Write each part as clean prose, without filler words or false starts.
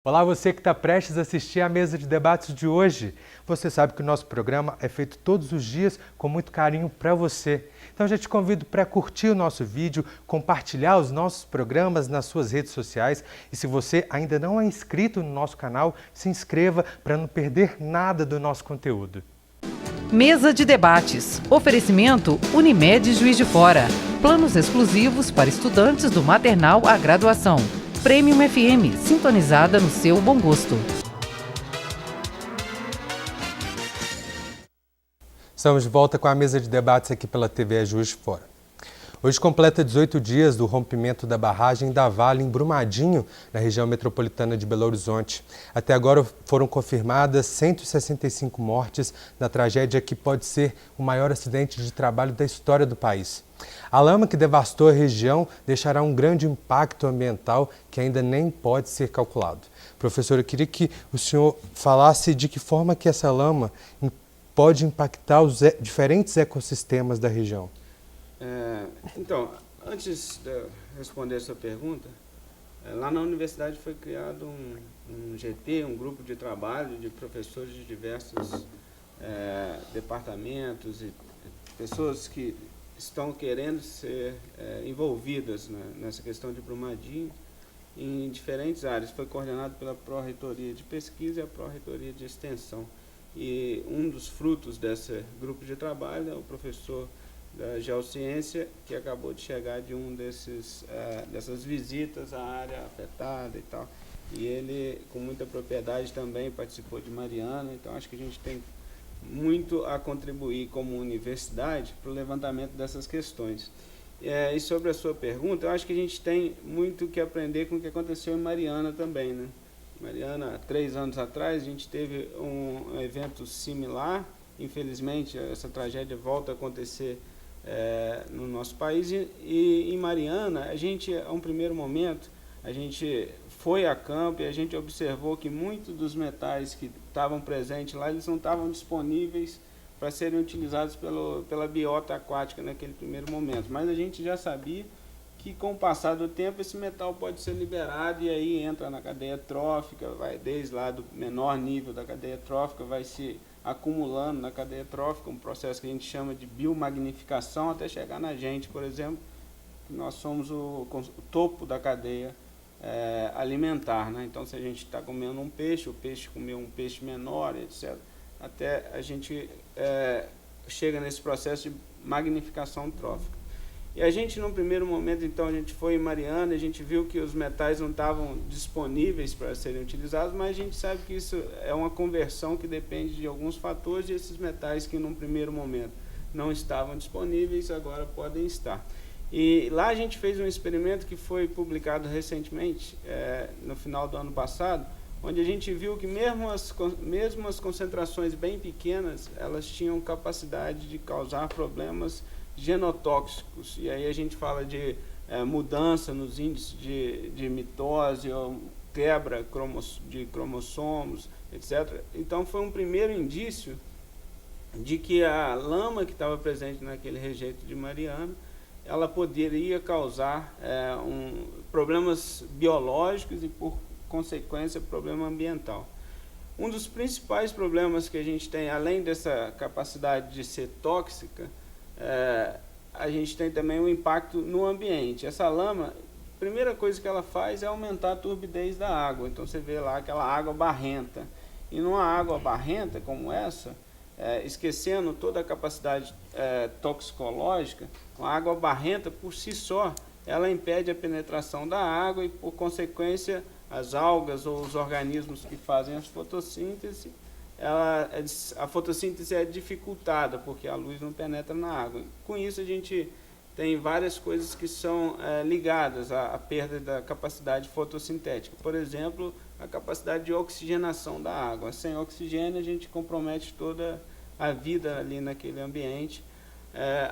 Olá, você que está prestes a assistir à mesa de debates de hoje. Você sabe que o nosso programa é feito todos os dias com muito carinho para você. Então já te convido para curtir o nosso vídeo, compartilhar os nossos programas nas suas redes sociais e se você ainda não é inscrito no nosso canal, se inscreva para não perder nada do nosso conteúdo. Mesa de debates. Oferecimento Unimed Juiz de Fora. Planos exclusivos para estudantes do maternal à graduação. Premium FM, sintonizada no seu bom gosto. Estamos de volta com a mesa de debates aqui pela TV Juiz de Fora. Hoje completa 18 dias do rompimento da barragem da Vale em Brumadinho, na região metropolitana de Belo Horizonte. Até agora foram confirmadas 165 mortes na tragédia que pode ser o maior acidente de trabalho da história do país. A lama que devastou a região deixará um grande impacto ambiental que ainda nem pode ser calculado. Professor, eu queria que o senhor falasse de que forma que essa lama pode impactar os diferentes ecossistemas da região. Então, antes de responder essa pergunta, lá na universidade foi criado um GT, um grupo de trabalho de professores de diversos departamentos e pessoas que estão querendo ser envolvidas nessa questão de Brumadinho em diferentes áreas. Foi coordenado pela Pró-Reitoria de Pesquisa e a Pró-Reitoria de Extensão. E um dos frutos desse grupo de trabalho é o professor da Geociência, que acabou de chegar de dessas visitas à área afetada e tal. E ele, com muita propriedade, também participou de Mariana, então acho que a gente tem muito a contribuir como universidade para o levantamento dessas questões. E sobre a sua pergunta, eu acho que a gente tem muito que aprender com o que aconteceu em Mariana também, né? Mariana, 3 anos atrás, a gente teve um evento similar. Infelizmente, essa tragédia volta a acontecer no nosso país. E em Mariana, a gente, a um primeiro momento, a gente foi a campo e a gente observou que muitos dos metais que estavam presentes lá, eles não estavam disponíveis para serem utilizados pela biota aquática naquele primeiro momento. Mas a gente já sabia que com o passar do tempo esse metal pode ser liberado e aí entra na cadeia trófica, vai desde lá do menor nível da cadeia trófica, vai se acumulando na cadeia trófica, um processo que a gente chama de biomagnificação, até chegar na gente, por exemplo, que nós somos o topo da cadeia alimentar, né? Então, se a gente está comendo um peixe, o peixe comeu um peixe menor, etc., até a gente chega nesse processo de magnificação trófica. E a gente, num primeiro momento, então, a gente foi em Mariana, a gente viu que os metais não estavam disponíveis para serem utilizados, mas a gente sabe que isso é uma conversão que depende de alguns fatores, e esses metais que, num primeiro momento, não estavam disponíveis, agora podem estar. E lá a gente fez um experimento que foi publicado recentemente, no final do ano passado, onde a gente viu que mesmo as concentrações bem pequenas, elas tinham capacidade de causar problemas genotóxicos. E aí a gente fala de mudança nos índices de mitose, ou quebra de cromossomos, etc. Então foi um primeiro indício de que a lama que estava presente naquele rejeito de Mariana, ela poderia causar problemas biológicos e, por consequência, problema ambiental. Um dos principais problemas que a gente tem, além dessa capacidade de ser tóxica, a gente tem também um impacto no ambiente. Essa lama, a primeira coisa que ela faz é aumentar a turbidez da água. Então você vê lá aquela água barrenta. E numa água barrenta como essa, esquecendo toda a capacidade toxicológica, a água barrenta por si só, ela impede a penetração da água e, por consequência, as algas ou os organismos que fazem a fotossíntese, a fotossíntese é dificultada porque a luz não penetra na água. Com isso a gente tem várias coisas que são ligadas à perda da capacidade fotossintética. Por exemplo, a capacidade de oxigenação da água. Sem oxigênio a gente compromete toda a vida ali naquele ambiente.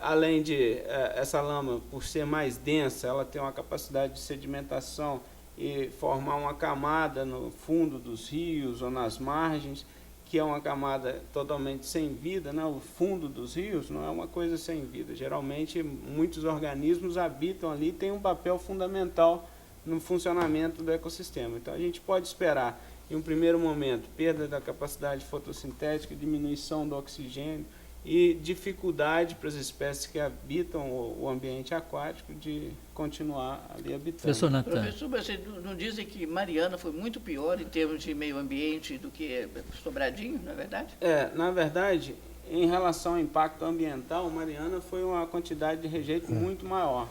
Além de essa lama, por ser mais densa, ela tem uma capacidade de sedimentação e formar uma camada no fundo dos rios ou nas margens, que é uma camada totalmente sem vida, né? O fundo dos rios não é uma coisa sem vida. Geralmente, muitos organismos habitam ali e têm um papel fundamental no funcionamento do ecossistema. Então a gente pode esperar, em um primeiro momento, perda da capacidade fotossintética, diminuição do oxigênio e dificuldade para as espécies que habitam o ambiente aquático de continuar ali habitando. Professor Natan. Professor, vocês não dizem que Mariana foi muito pior em termos de meio ambiente do que Sobradinho, não é verdade? Na verdade, em relação ao impacto ambiental, Mariana foi uma quantidade de rejeito muito maior.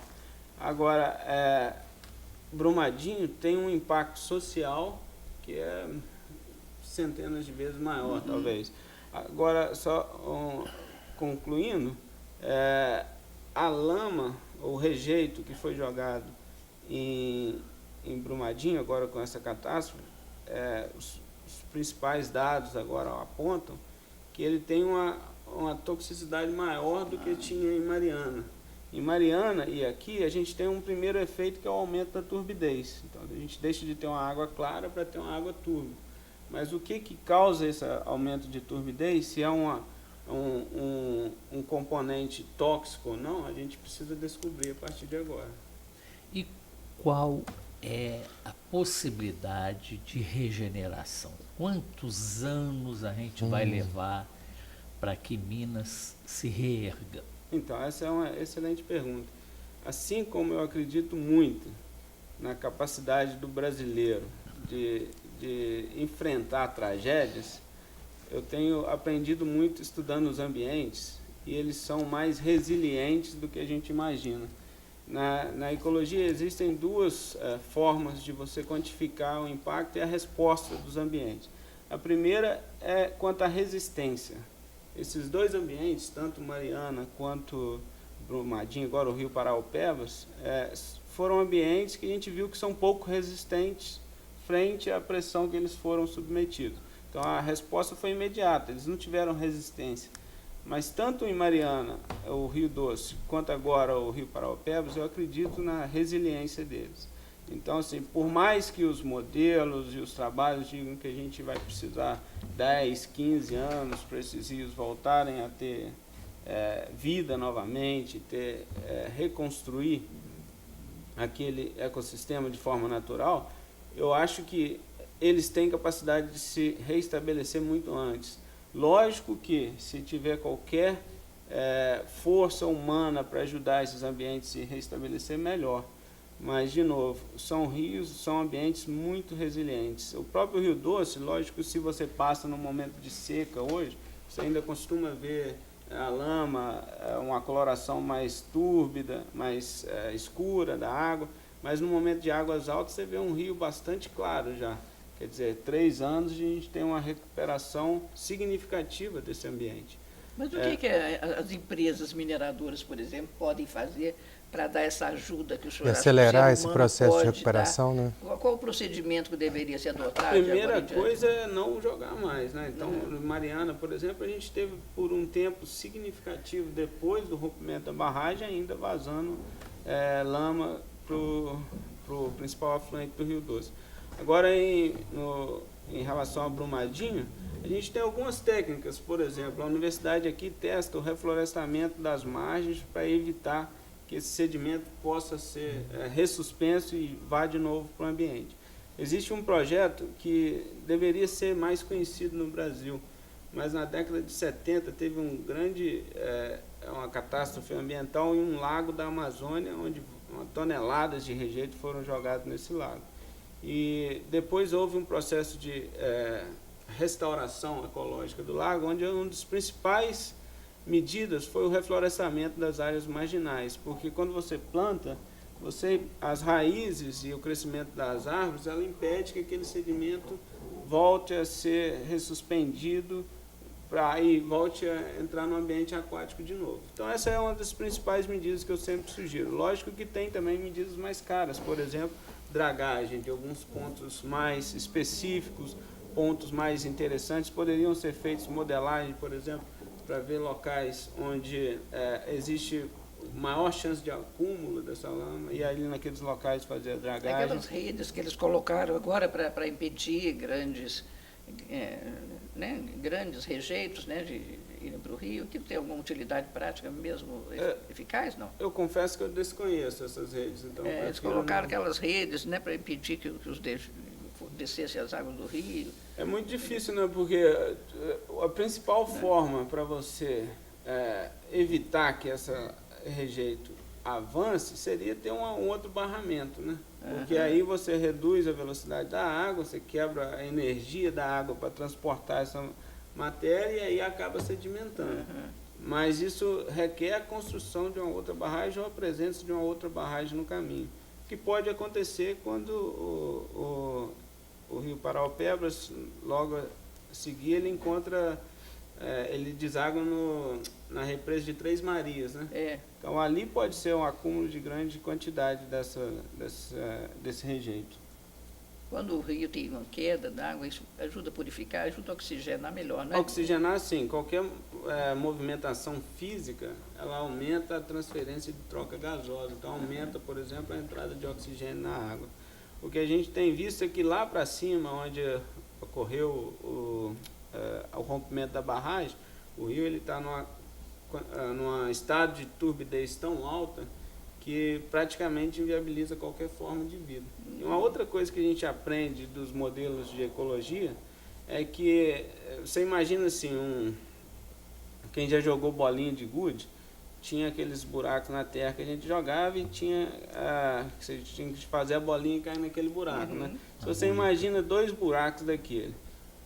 Agora, Brumadinho tem um impacto social que é centenas de vezes maior, talvez. Agora, só concluindo, a lama, o rejeito que foi jogado em Brumadinho, agora com essa catástrofe, os principais dados agora apontam que ele tem uma toxicidade maior do que tinha em Mariana. Em Mariana e aqui a gente tem um primeiro efeito que é o aumento da turbidez. Então a gente deixa de ter uma água clara para ter uma água turva. Mas o que causa esse aumento de turbidez, se é um componente tóxico ou não, a gente precisa descobrir a partir de agora. E qual é a possibilidade de regeneração? Quantos anos a gente vai levar para que Minas se reerga? Então, essa é uma excelente pergunta. Assim como eu acredito muito na capacidade do brasileiro de enfrentar tragédias, eu tenho aprendido muito estudando os ambientes e eles são mais resilientes do que a gente imagina. Na ecologia existem duas formas de você quantificar o impacto e a resposta dos ambientes. A primeira é quanto à resistência. Esses dois ambientes, tanto Mariana quanto Brumadinho, agora o Rio Paraopebas, foram ambientes que a gente viu que são pouco resistentes frente à pressão que eles foram submetidos. Então a resposta foi imediata, eles não tiveram resistência. Mas tanto em Mariana, o Rio Doce, quanto agora o Rio Paraopebas, eu acredito na resiliência deles. Então, assim, por mais que os modelos e os trabalhos digam que a gente vai precisar 10, 15 anos para esses rios voltarem a ter vida novamente, reconstruir aquele ecossistema de forma natural, eu acho que eles têm capacidade de se reestabelecer muito antes. Lógico que, se tiver qualquer força humana para ajudar esses ambientes a se reestabelecer, melhor. Mas, de novo, são rios, são ambientes muito resilientes. O próprio Rio Doce, lógico, se você passa num momento de seca hoje, você ainda costuma ver a lama, uma coloração mais túrbida, mais escura da água, mas no momento de águas altas você vê um rio bastante claro já. Quer dizer, 3 anos a gente tem uma recuperação significativa desse ambiente. Mas o que as empresas mineradoras, por exemplo, podem fazer para dar essa ajuda que o senhor acha que o acelerar ser esse humano processo de pode recuperação, dar? né? Qual o procedimento que deveria ser adotado? A primeira coisa é não jogar mais, né? Então, Mariana, por exemplo, a gente teve por um tempo significativo, depois do rompimento da barragem, ainda vazando lama para o principal afluente do Rio Doce. Agora, em relação ao Brumadinho, a gente tem algumas técnicas. Por exemplo, a universidade aqui testa o reflorestamento das margens para evitar que esse sedimento possa ser ressuspenso e vá de novo para o ambiente. Existe um projeto que deveria ser mais conhecido no Brasil, mas na década de 70 teve uma catástrofe ambiental em um lago da Amazônia, onde toneladas de rejeito foram jogados nesse lago. E depois houve um processo de restauração ecológica do lago, onde uma das principais medidas foi o reflorestamento das áreas marginais, porque quando você planta, as raízes e o crescimento das árvores, ela impede que aquele sedimento volte a ser ressuspendido e volte a entrar no ambiente aquático de novo. Então essa é uma das principais medidas que eu sempre sugiro. Lógico que tem também medidas mais caras, por exemplo, dragagem de alguns pontos mais específicos, pontos mais interessantes, poderiam ser feitos modelagem, por exemplo, para ver locais onde existe maior chance de acúmulo dessa lama e ali naqueles locais fazer a dragagem. Aquelas redes que eles colocaram agora para impedir grandes rejeitos, né, irem para o rio? Aquilo tem alguma utilidade prática mesmo eficaz, não? Eu confesso que eu desconheço essas redes. Então Eles colocaram aquelas redes, né, para impedir que os descessem as águas do rio. É muito difícil, né? Porque a principal forma para você evitar que essa rejeito avance seria ter um outro barramento, né? Porque aí você reduz a velocidade da água, você quebra a energia da água para transportar essa matéria e aí acaba sedimentando. Mas isso requer a construção de uma outra barragem ou a presença de uma outra barragem no caminho, que pode acontecer quando o rio Paraopebas, logo a seguir, ele encontra, ele deságua na represa de Três Marias, né? Então ali pode ser um acúmulo de grande quantidade desse rejeito. Quando o rio tem uma queda d'água, isso ajuda a purificar, ajuda a oxigenar melhor, né? Oxigenar, sim. Qualquer movimentação física, ela aumenta a transferência de troca gasosa. Então aumenta, por exemplo, a entrada de oxigênio na água. O que a gente tem visto é que lá para cima, onde ocorreu o rompimento da barragem, o rio está num estado de turbidez tão alta que praticamente inviabiliza qualquer forma de vida. E uma outra coisa que a gente aprende dos modelos de ecologia é que, você imagina assim, quem já jogou bolinha de gude, tinha aqueles buracos na terra que a gente jogava e você tinha que fazer a bolinha e cair naquele buraco, né? Se você imagina 2 buracos daquele,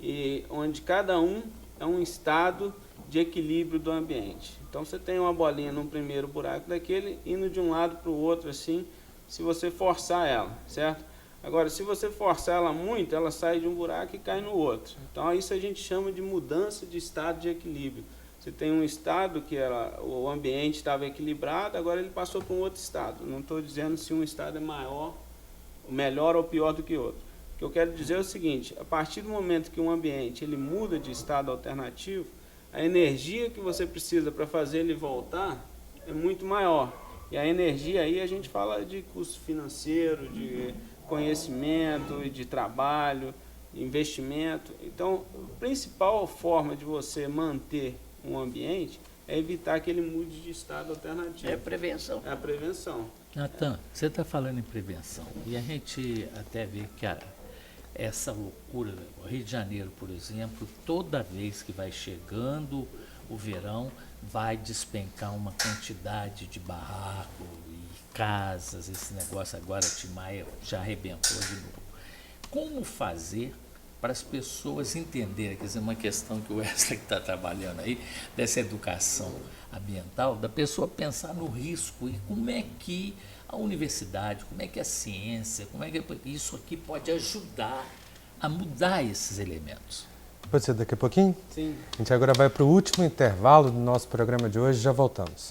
e onde cada um é um estado de equilíbrio do ambiente. Então você tem uma bolinha no primeiro buraco daquele, indo de um lado para o outro assim, se você forçar ela, certo? Agora, se você forçar ela muito, ela sai de um buraco e cai no outro. Então isso a gente chama de mudança de estado de equilíbrio. Você tem um estado que o ambiente estava equilibrado, agora ele passou para um outro estado. Não estou dizendo se um estado é melhor ou pior do que outro. O que eu quero dizer é o seguinte: a partir do momento que um ambiente ele muda de estado alternativo, a energia que você precisa para fazer ele voltar é muito maior. E a energia aí a gente fala de custo financeiro, de conhecimento, de trabalho, de investimento. Então, a principal forma de você manter um ambiente é evitar que ele mude de estado alternativo. É prevenção. É a prevenção. Natan, você está falando em prevenção e a gente até vê que essa loucura, o Rio de Janeiro, por exemplo, toda vez que vai chegando o verão, vai despencar uma quantidade de barraco e casas, esse negócio agora, Tim Maia já arrebentou de novo. Como fazer para as pessoas entenderem, quer dizer, uma questão que o Wesley está trabalhando aí, dessa educação ambiental, da pessoa pensar no risco e como é que a universidade, como é que a ciência, como é que isso aqui pode ajudar a mudar esses elementos. Pode ser daqui a pouquinho? Sim. A gente agora vai para o último intervalo do nosso programa de hoje, já voltamos.